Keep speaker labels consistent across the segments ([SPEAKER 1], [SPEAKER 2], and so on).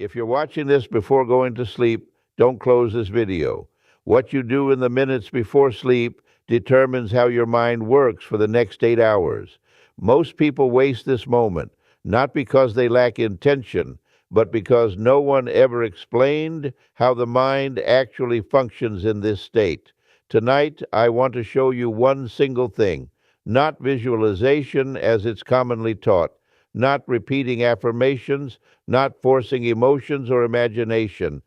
[SPEAKER 1] If you're watching this before going to sleep, don't close this video. What you do in the minutes before sleep determines how your mind works for the next 8 hours. Most people waste this moment, not because they lack intention, but because no one ever explained how the mind actually functions in this state. Tonight, I want to show you one single thing, not visualization as it's commonly taught, not repeating affirmations, not forcing emotions or imagination.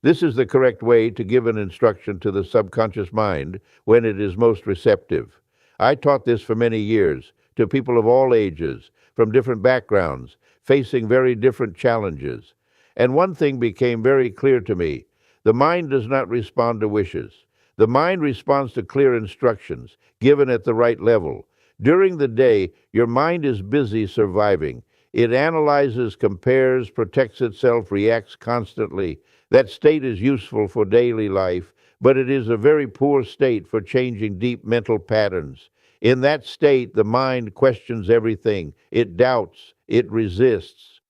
[SPEAKER 1] This is the correct way to give an instruction to the subconscious mind when it is most receptive. I taught this for many years to people of all ages, from different backgrounds, facing very different challenges. And one thing became very clear to me. The mind does not respond to wishes. The mind responds to clear instructions, given at the right level. During the day, your mind is busy surviving. It analyzes, compares, protects itself, reacts constantly. That state is useful for daily life, but it is a very poor state for changing deep mental patterns. In that state, the mind questions everything. It doubts. It resists.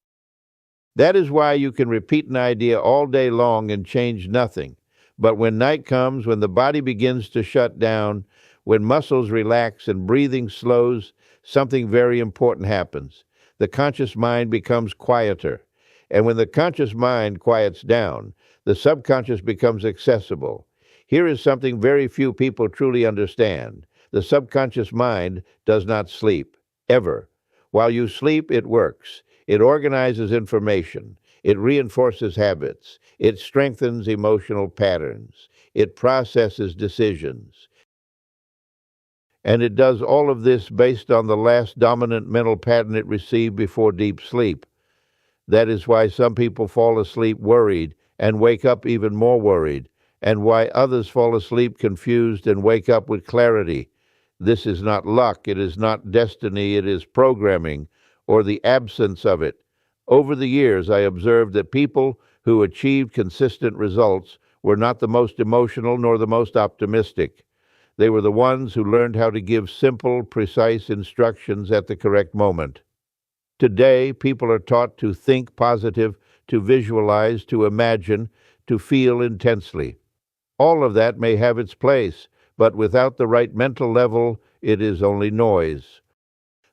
[SPEAKER 1] That is why you can repeat an idea all day long and change nothing. But when night comes, when the body begins to shut down, when muscles relax and breathing slows, something very important happens. The conscious mind becomes quieter. And when the conscious mind quiets down, the subconscious becomes accessible. Here is something very few people truly understand. The subconscious mind does not sleep, ever. While you sleep, it works. It organizes information. It reinforces habits. It strengthens emotional patterns. It processes decisions. And it does all of this based on the last dominant mental pattern it received before deep sleep. That is why some people fall asleep worried and wake up even more worried, and why others fall asleep confused and wake up with clarity. This is not luck, it is not destiny, it is programming, or the absence of it. Over the years, I observed that people who achieved consistent results were not the most emotional nor the most optimistic. They were the ones who learned how to give simple, precise instructions at the correct moment. Today, people are taught to think positive, to visualize, to imagine, to feel intensely. All of that may have its place, but without the right mental level, it is only noise.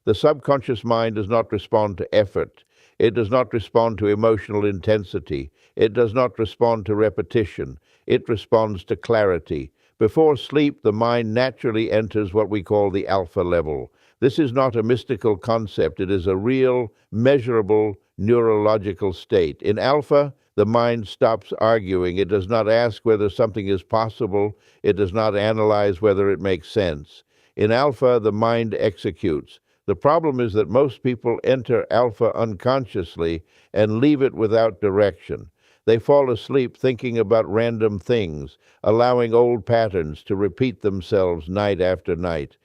[SPEAKER 1] The subconscious mind does not respond to effort. It does not respond to emotional intensity. It does not respond to repetition. It responds to clarity. Before sleep, the mind naturally enters what we call the alpha level. This is not a mystical concept. It is a real, measurable, neurological state. In alpha, the mind stops arguing. It does not ask whether something is possible. It does not analyze whether it makes sense. In alpha, the mind executes. The problem is that most people enter alpha unconsciously and leave it without direction. They fall asleep thinking about random things, allowing old patterns to repeat themselves night after night.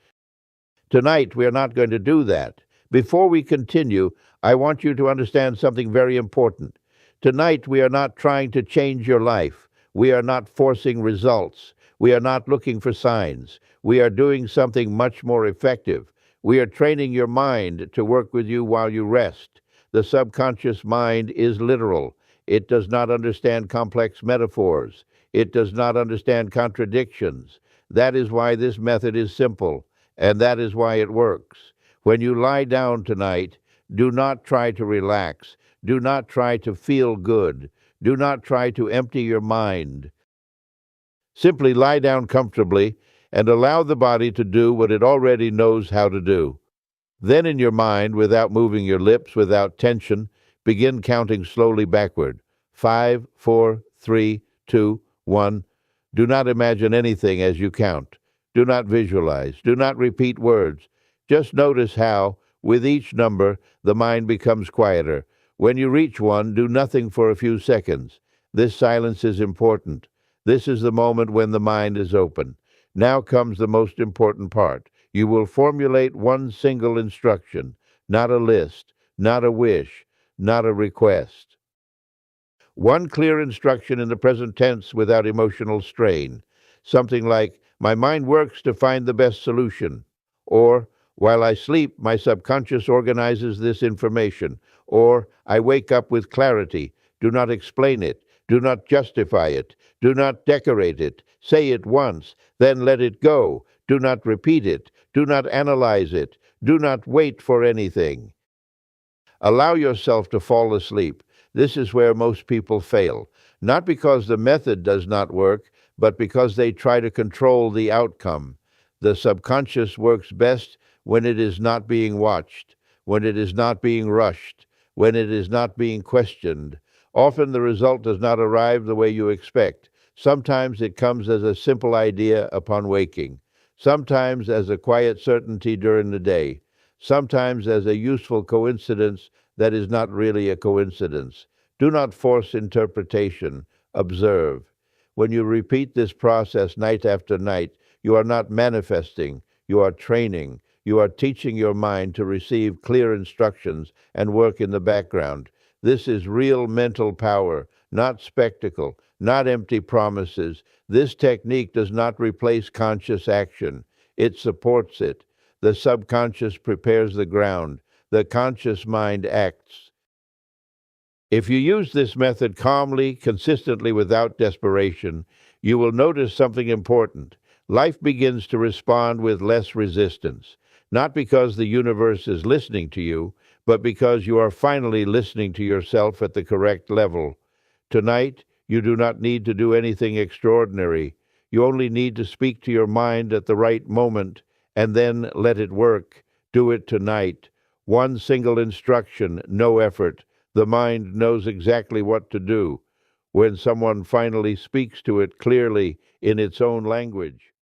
[SPEAKER 1] Tonight, we are not going to do that. Before we continue, I want you to understand something very important. Tonight, we are not trying to change your life. We are not forcing results. We are not looking for signs. We are doing something much more effective. We are training your mind to work with you while you rest. The subconscious mind is literal. It does not understand complex metaphors. It does not understand contradictions. That is why this method is simple, and that is why it works. When you lie down tonight, do not try to relax. Do not try to feel good. Do not try to empty your mind. Simply lie down comfortably and allow the body to do what it already knows how to do. Then in your mind, without moving your lips, without tension, begin counting slowly backward. 5, 4, 3, 2, 1. Do not imagine anything as you count. Do not visualize. Do not repeat words. Just notice how, with each number, the mind becomes quieter. When you reach 1, do nothing for a few seconds. This silence is important. This is the moment when the mind is open. Now comes the most important part. You will formulate one single instruction, not a list, not a wish, not a request. One clear instruction in the present tense without emotional strain. Something like, my mind works to find the best solution. Or, while I sleep, my subconscious organizes this information. Or, I wake up with clarity. Do not explain it. Do not justify it. Do not decorate it. Say it once, then let it go. Do not repeat it. Do not analyze it. Do not wait for anything. Allow yourself to fall asleep. This is where most people fail, not because the method does not work, but because they try to control the outcome. The subconscious works best when it is not being watched, when it is not being rushed, when it is not being questioned. Often the result does not arrive the way you expect. Sometimes it comes as a simple idea upon waking, sometimes as a quiet certainty during the day, sometimes as a useful coincidence that is not really a coincidence. Do not force interpretation. Observe. When you repeat this process night after night, you are not manifesting, you are training. You are teaching your mind to receive clear instructions and work in the background. This is real mental power, not spectacle, not empty promises. This technique does not replace conscious action. It supports it. The subconscious prepares the ground. The conscious mind acts. If you use this method calmly, consistently, without desperation, you will notice something important. Life begins to respond with less resistance, not because the universe is listening to you, but because you are finally listening to yourself at the correct level. Tonight, you do not need to do anything extraordinary. You only need to speak to your mind at the right moment, and then let it work. Do it tonight. One single instruction, no effort. The mind knows exactly what to do when someone finally speaks to it clearly in its own language.